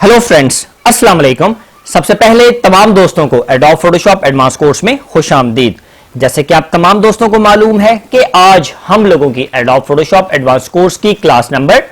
Hello friends, अस्सलाम वालेकुम। सबसे पहले तमाम दोस्तों को एडोब फोटोशॉप एडवांस कोर्स में खुशामदीद। जैसे कि आप तमाम दोस्तों को मालूम है कि आज हम लोगों की एडोब फोटोशॉप एडवांस कोर्स की क्लास नंबर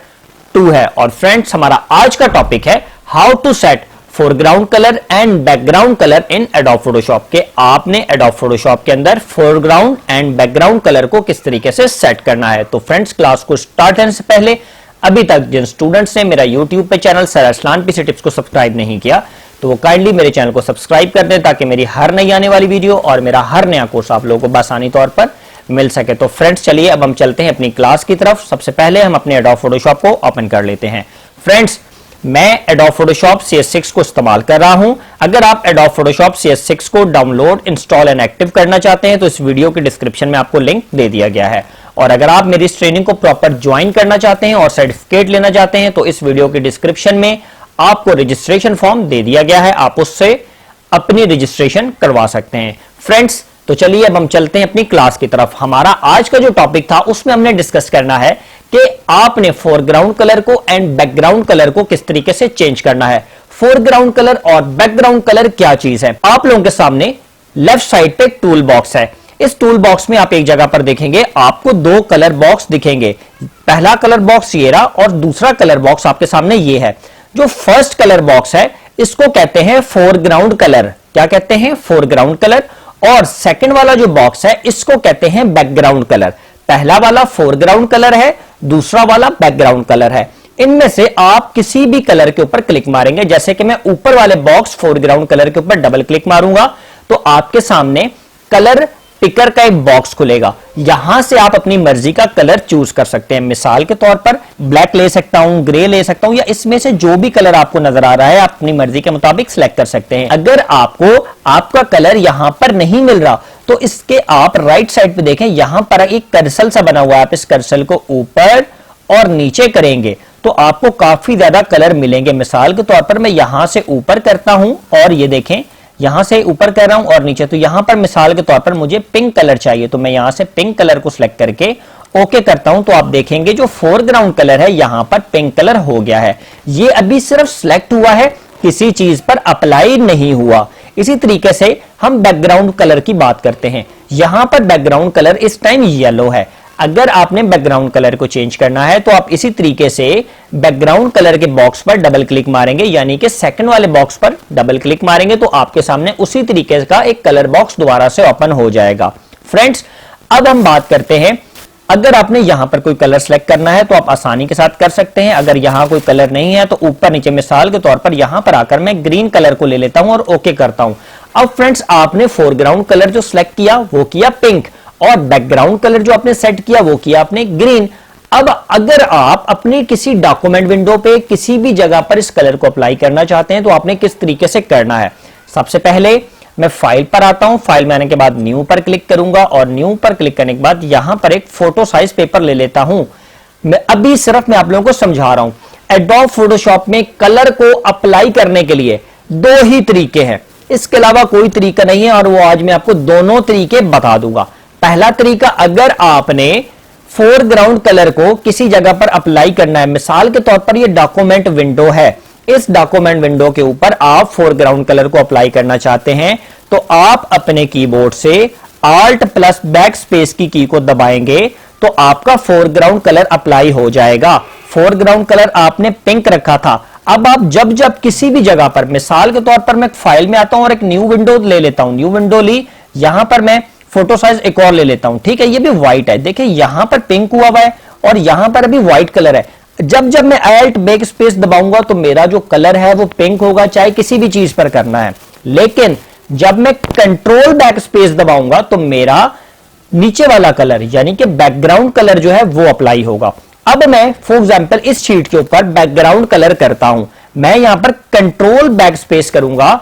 2 है। और फ्रेंड्स, हमारा आज का टॉपिक है how to set foreground colour and background colour in Adobe Photoshop के आपने एडोब फोटोशॉप के अंदर फोरग्राउंड एंड बैकग्राउंड कलर को किस तरीके से सेट करना है। तो फ्रेंड्स, क्लास को स्टार्ट करने से पहले अभी तक जिन स्टूडेंट्स ने मेरा YouTube पे channel sir Arsalan PC tips को सब्सक्राइब नहीं किया तो वो काइंडली मेरे चैनल को सब्सक्राइब कर दें ताकि मेरी हर नई आने वाली वीडियो और मेरा हर नया कोर्स आप लोगों को आसानी तौर पर मिल सके। तो फ्रेंड्स, चलिए अब हम चलते हैं अपनी क्लास की तरफ। सबसे पहले हम अपने एडोब फोटोशॉप को ओपन कर लेते हैं। फ्रेंड्स, मैं एडोब फोटोशॉप CS6 को इस्तेमाल कर रहा हूं। अगर आप एडोब फोटोशॉप CS6 को डाउनलोड, इंस्टॉल एंड एक्टिव करना चाहते हैं तो इस वीडियो के डिस्क्रिप्शन में आपको लिंक दे दिया गया है। और अगर आप मेरी इस ट्रेनिंग को प्रॉपर ज्वाइन करना चाहते हैं और सर्टिफिकेट लेना चाहते हैं तो इस वीडियो के डिस्क्रिप्शन में आपको रजिस्ट्रेशन फॉर्म दे दिया गया है, आप उससे अपनी रजिस्ट्रेशन करवा सकते हैं। फ्रेंड्स, तो चलिए अब हम चलते हैं अपनी क्लास की तरफ। हमारा आज का जो टॉपिक था उसमें हमने डिस्कस करना है कि आपने फोरग्राउंड कलर को एंड बैकग्राउंड कलर को किस तरीके से चेंज करना है। फोरग्राउंड कलर और बैकग्राउंड कलर क्या चीज है। आप लोगों के सामने लेफ्ट साइड पे टूल बॉक्स है। इस टूल बॉक्स में आप एक जगह पर देखेंगे आपको दो कलर बॉक्स दिखेंगे। पहला कलर बॉक्स ये रहा और दूसरा कलर बॉक्स आपके सामने ये है। जो फर्स्ट कलर बॉक्स है इसको कहते हैं फोरग्राउंड कलर। क्या कहते हैं? Foreground colour. और सेकंड वाला जो बॉक्स है इसको कहते हैं बैकग्राउंड कलर। पहला वाला फोरग्राउंड कलर है, दूसरा वाला बैकग्राउंड कलर है। इनमें से आप किसी भी कलर के ऊपर क्लिक मारेंगे, जैसे कि मैं ऊपर वाले बॉक्स फोरग्राउंड कलर के ऊपर डबल क्लिक मारूंगा तो आपके सामने कलर पिकर का एक बॉक्स खुलेगा। यहां से आप अपनी मर्जी का कलर चूज कर सकते हैं। मिसाल के तौर पर ब्लैक ले सकता हूं, ग्रे ले सकता हूं, या इसमें से जो भी कलर आपको नजर आ रहा है आप अपनी मर्जी के मुताबिक सिलेक्ट कर सकते हैं। अगर आपको आपका कलर यहां पर नहीं मिल रहा तो इसके आप राइट साइड पे देखें, यहां पर एक कर्सल सा बना हुआ है। आप इस कर्सल को ऊपर और नीचे करेंगे तो आपको काफी ज्यादा कलर मिलेंगे। मिसाल के तौर पर मैं यहां से ऊपर करता हूं और ये देखें यहां से ऊपर कर रहा हूं और नीचे, तो यहां पर मिसाल के तौर पर मुझे पिंक कलर चाहिए तो मैं यहां से पिंक कलर को सिलेक्ट करके ओके करता हूं तो आप देखेंगे जो फोरग्राउंड कलर है यहां पर पिंक कलर हो गया है। ये अभी सिर्फ सिलेक्ट हुआ है, किसी चीज पर अप्लाई नहीं हुआ। इसी तरीके से हम बैकग्राउंड कलर की बात करते हैं। यहां पर बैकग्राउंड कलर इस टाइम येलो है। अगर आपने बैकग्राउंड कलर को चेंज करना है तो आप इसी तरीके से बैकग्राउंड कलर के बॉक्स पर डबल क्लिक मारेंगे, यानी कि सेकंड वाले बॉक्स पर डबल क्लिक मारेंगे तो आपके सामने उसी तरीके का एक कलर बॉक्स दोबारा से ओपन हो जाएगा। फ्रेंड्स, अब हम बात करते हैं, अगर आपने यहां पर कोई कलर सेलेक्ट करना है तो आप आसानी के साथ कर सकते हैं। अगर यहां कोई कलर नहीं है तो ऊपर नीचे, मिसाल के तौर पर यहां पर आकर मैं ग्रीन कलर को ले लेता हूं और ओके करता हूं। अब फ्रेंड्स, आपने फोरग्राउंड कलर जो सिलेक्ट किया वो किया पिंक और बैकग्राउंड कलर जो आपने सेट किया वो किया आपने ग्रीन। अब अगर आप अपनी किसी डॉक्यूमेंट विंडो पे किसी भी जगह पर इस कलर को अप्लाई करना चाहते हैं तो आपने किस तरीके से करना है। सबसे पहले मैं फाइल पर आता हूं, फाइल में आने के बाद न्यू पर क्लिक करूंगा और न्यू पर क्लिक करने के बाद यहां पर एक फोटो साइज पेपर ले लेता हूं। मैं अभी सिर्फ मैं आप लोगों को समझा रहा हूं। एडोब फोटोशॉप में कलर को अप्लाई करने के लिए दो ही तरीके हैं, इसके अलावा कोई तरीका नहीं है और वो आज मैं आपको दोनों तरीके बता दूंगा। पहला तरीका, अगर आपने फोरग्राउंड कलर को किसी जगह पर अप्लाई करना है, मिसाल के तौर पर ये डॉक्यूमेंट विंडो है, इस डॉक्यूमेंट विंडो के ऊपर आप फोरग्राउंड कलर को अप्लाई करना चाहते हैं तो आप अपने कीबोर्ड से Alt प्लस बैक स्पेस की की को दबाएंगे तो आपका फोरग्राउंड कलर अप्लाई हो जाएगा। फोरग्राउंड कलर आपने पिंक रखा था। अब आप जब जब किसी भी जगह पर, मिसाल के तौर पर मैं फाइल में आता हूं और एक न्यू विंडो ले लेता हूं, न्यू विंडो ली, यहां पर मैं फोटो साइज एक और ले लेता हूं, ठीक है, ये भी व्हाइट है। देखिए यहां पर पिंक हुआ है और यहां पर अभी व्हाइट कलर है। जब जब मैं Alt बैक स्पेस दबाऊंगा तो मेरा जो कलर है वो पिंक होगा, चाहे किसी भी चीज पर करना है। लेकिन जब मैं कंट्रोल बैक स्पेस दबाऊंगा तो मेरा नीचे वाला कलर यानी कि बैकग्राउंड कलर जो है वो अप्लाई होगा। अब मैं फॉर एग्जांपल इस शीट के ऊपर बैकग्राउंड कलर करता हूं, मैं यहां पर कंट्रोल बैक स्पेस करूंगा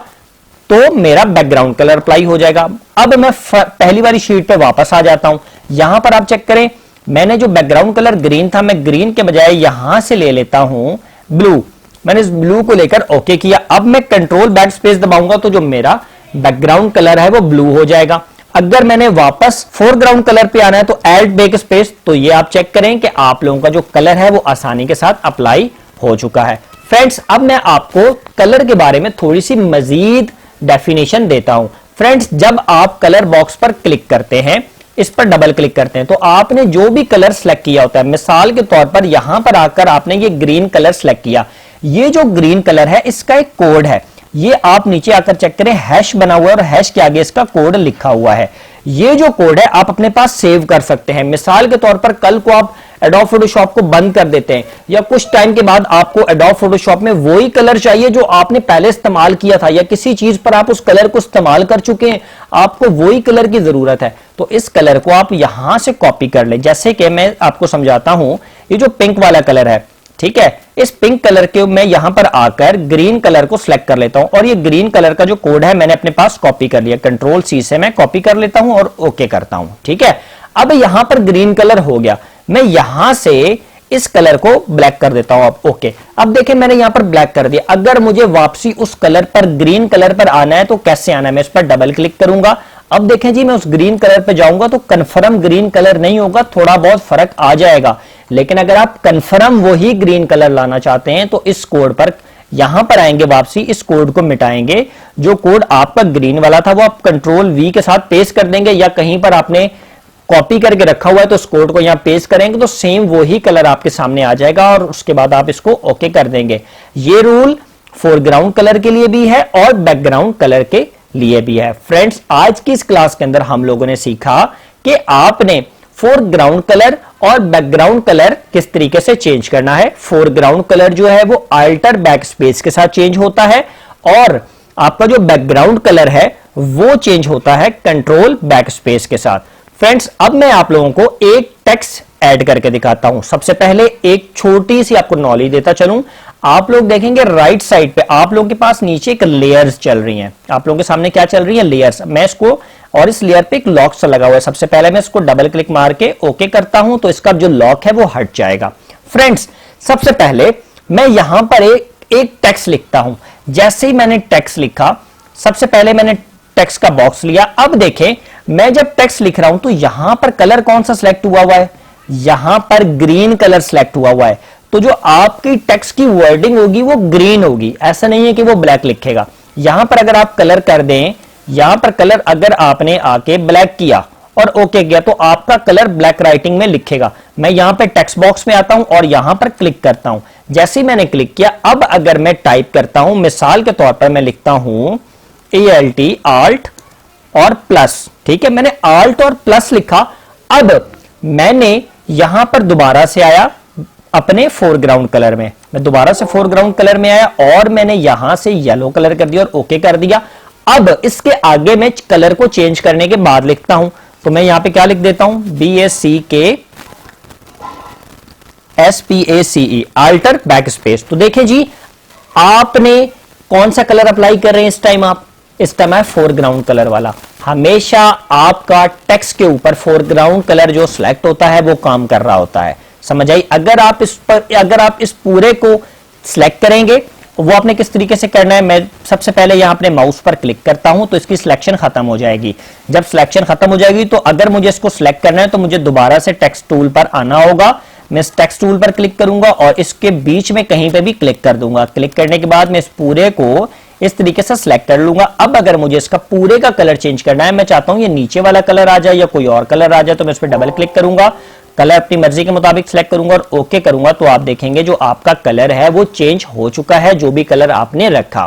तो मेरा बैकग्राउंड कलर अप्लाई हो जाएगा। अब मैं पहली वाली शीट पे वापस आ जाता हूं। यहां पर आप चेक करें, मैंने जो बैकग्राउंड कलर ग्रीन था मैं ग्रीन के बजाय यहां से ले लेता हूं ब्लू। मैंने इस ब्लू को लेकर ओके किया। अब मैं कंट्रोल बैक स्पेस दबाऊंगा तो जो मेरा बैकग्राउंड कलर है वो ब्लू हो जाएगा। अगर मैंने वापस फोरग्राउंड कलर पे आना है तो Alt बैक स्पेस, तो ये आप चेक करें कि आप लोगों का जो कलर है वो आसानी के साथ अप्लाई हो चुका है। फ्रेंड्स अब मैं आपको कलर के बारे में थोड़ी सी मजीद डेफिनेशन देता हूं। फ्रेंड्स जब आप कलर बॉक्स पर क्लिक करते हैं, इस पर डबल क्लिक करते हैं, तो आपने जो भी कलर सेलेक्ट किया होता है, मिसाल के तौर पर यहां पर आकर आपने ये ग्रीन कलर सेलेक्ट किया, ये जो ग्रीन कलर है इसका एक कोड है, ये आप नीचे आकर चेक करें, हैश बना हुआ है और हैश के आगे इसका कोड लिखा हुआ है। ये जो कोड है आप अपने पास सेव कर सकते हैं। मिसाल के तौर पर कल को आप एडोब फोटोशॉप को बंद कर देते हैं या कुछ टाइम के बाद आपको एडोब फोटोशॉप में वही कलर चाहिए जो आपने पहले इस्तेमाल किया था, या किसी चीज पर आप उस कलर को इस्तेमाल कर चुके हैं, आपको वही कलर की जरूरत है, तो इस कलर को आप यहां से कॉपी कर ले। जैसे कि मैं आपको समझाता हूं, ये जो पिंक वाला कलर है, ठीक है, इस पिंक कलर के मैं यहां पर आकर ग्रीन कलर को सिलेक्ट कर लेता हूं और ये ग्रीन कलर का जो कोड है मैंने अपने पास कॉपी कर लिया, कंट्रोल सी से मैं कॉपी कर लेता हूं और ओके करता हूं। ठीक है, अब यहां पर ग्रीन कलर हो गया, मैं यहां से इस कलर को ब्लैक कर देता हूं। अब ओके, अब देखें मैंने यहां पर ब्लैक कर दिया। अगर मुझे वापसी उस कलर पर, ग्रीन कलर पर आना है तो कैसे आना है, मैं इस पर डबल क्लिक करूंगा। अब देखें जी, मैं उस ग्रीन कलर पे जाऊंगा तो कंफर्म ग्रीन कलर नहीं होगा, थोड़ा बहुत फर्क आ जाएगा। लेकिन अगर आप कंफर्म वही ग्रीन कलर लाना चाहते हैं तो इस कोड पर यहां पर आएंगे, वापसी इस कोड को मिटाएंगे, जो कोड आपका ग्रीन वाला था वो आप कंट्रोल वी के साथ पेस्ट कर देंगे, या कहीं पर आपने कॉपी करके रखा हुआ है तो उस कोड को यहां पेस्ट करेंगे तो सेम वही कलर आपके सामने आ जाएगा और उसके बाद आप इसको ओके कर देंगे। ये रूल फोरग्राउंड कलर के लिए भी है और बैकग्राउंड कलर के लिए भी है। फ्रेंड्स आज की इस क्लास के अंदर हम लोगों ने सीखा कि आपने फोरग्राउंड कलर और बैकग्राउंड कलर किस तरीके से चेंज करना है। फोरग्राउंड कलर जो है वो अल्टर बैकस्पेस के साथ चेंज होता है और आपका जो बैकग्राउंड कलर है वो चेंज होता है कंट्रोल बैकस्पेस के साथ। फ्रेंड्स अब मैं आप लोगों को एक टेक्स्ट ऐड करके दिखाता हूं। सबसे पहले एक छोटी सी आपको नॉलेज देता चलूं। आप लोग देखेंगे राइट साइड पे आप लोगों के पास नीचे एक लेयर्स चल रही हैं, आप लोगों के सामने क्या चल रही है, लेयर्स। मैं इसको, और इस लेयर पे एक लॉक सा लगा हुआ है, सबसे पहले मैं इसको डबल क्लिक मार के ओके करता हूं तो इसका जो लॉक है वो हट जाएगा। फ्रेंड्स सबसे पहले मैं यहां पर एक टेक्स्ट लिखता हूं। जैसे ही मैंने टेक्स्ट लिखा, सबसे पहले मैंने टेक्स्ट का बॉक्स लिया। अब देखें मैं जब टेक्स्ट लिख रहा हूं तो यहां पर कलर कौन सा सिलेक्ट हुआ हुआ है, यहां पर ग्रीन कलर सिलेक्ट हुआ हुआ है, तो जो आपकी टेक्स्ट की वर्डिंग होगी वो ग्रीन होगी, ऐसा नहीं है कि वो ब्लैक लिखेगा। यहां पर अगर आप कलर कर दें, यहां पर कलर अगर आपने आके ब्लैक किया और ओके किया तो आपका कलर ब्लैक राइटिंग में लिखेगा। मैं यहां पे टेक्स्ट बॉक्स में आता हूं और यहां पर क्लिक करता हूं। जैसे ही मैंने क्लिक किया, अब अगर मैं टाइप करता हूं, मिसाल के तौर पर मैं लिखता हूं ALT आल्ट और प्लस, ठीक है, मैंने आल्ट और प्लस लिखा। अब मैंने यहां पर दोबारा से आया अपने फोरग्राउंड कलर में, मैं दोबारा से फोरग्राउंड कलर में आया और मैंने यहां से येलो कलर कर दिया और ओके कर दिया। अब इसके आगे मैं कलर को चेंज करने के बाद लिखता हूं, तो मैं यहां पे क्या लिख देता हूं, BACKSPACE अल्टर बैकस्पेस। तो देखें जी, आपने कौन सा कलर अप्लाई कर रहे हैं इस टाइम, आप इस टाइम है फोरग्राउंड कलर वाला। हमेशा आपका टेक्स्ट के ऊपर फोरग्राउंड कलर जो सिलेक्ट होता है वो काम कर रहा होता है, समझ आई। अगर आप इस पूरे को सिलेक्ट करेंगे, वो आपने किस तरीके से करना है, मैं सबसे पहले यहां अपने माउस पर क्लिक करता हूं तो इसकी सिलेक्शन खत्म हो जाएगी। जब सिलेक्शन खत्म हो जाएगी तो अगर मुझे इसको सिलेक्ट करना है तो मुझे दोबारा से टेक्स्ट टूल पर आना होगा। मैं इस टेक्स्ट टूल पर क्लिक करूंगा और इसके बीच में कहीं पे भी क्लिक कर दूंगा। क्लिक करने के बाद मैं इस पूरे को इस तरीके से सिलेक्ट कर लूंगा। अब अगर मुझे इसका पूरे का कलर चेंज करना है, मैं चाहता हूं ये नीचे वाला कलर आ जाए या कोई और कलर आ जाए, तो मैं इस पर डबल क्लिक करूंगा, कलर अपनी मर्जी के मुताबिक सिलेक्ट करूंगा और ओके करूंगा, तो आप देखेंगे जो आपका कलर है वो चेंज हो चुका है, जो भी कलर आपने रखा।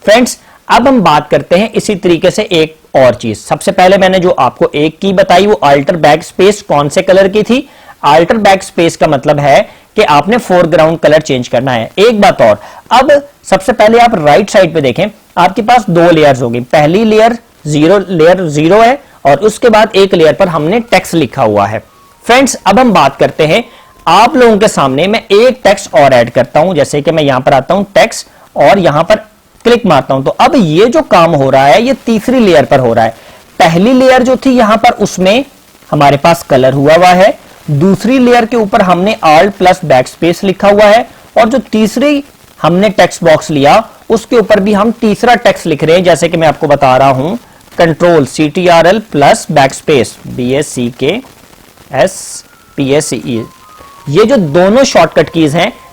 फ्रेंड्स अब हम बात करते हैं इसी तरीके से एक और चीज। सबसे पहले मैंने जो आपको एक की बताई वो अल्टर बैक स्पेस कौन से कलर की थी। अल्टर बैक स्पेस का मतलब है कि आपने फोरग्राउंड कलर चेंज करना है। एक बात और, अब सबसे पहले आप राइट साइड पे देखें, आपके पास दो लेयर्स होगी। पहली लेयर जीरो है और उसके बाद एक लेयर पर हमने टेक्स्ट लिखा हुआ है। फ्रेंड्स अब हम बात करते हैं, आप लोगों के सामने मैं एक टेक्स्ट और ऐड करता हूं। जैसे कि मैं यहां पर आता हूं टेक्स्ट और यहां पर क्लिक मारता हूं, तो अब ये जो काम हो रहा है ये तीसरी लेयर पर हो रहा है। पहली लेयर जो थी यहां पर उसमें हमारे पास कलर हुआ है, दूसरी लेयर के ऊपर हमने आल्ट प्लस बैकस्पेस लिखा हुआ है और जो तीसरी हमने टेक्स्ट बॉक्स लिया उसके ऊपर भी हम तीसरा टेक्स्ट लिख रहे हैं। जैसे कि मैं आपको बता रहा हूं, control CTRL plus backspace BACKSPACE। ये जो दोनों शॉर्टकट कीज हैं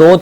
2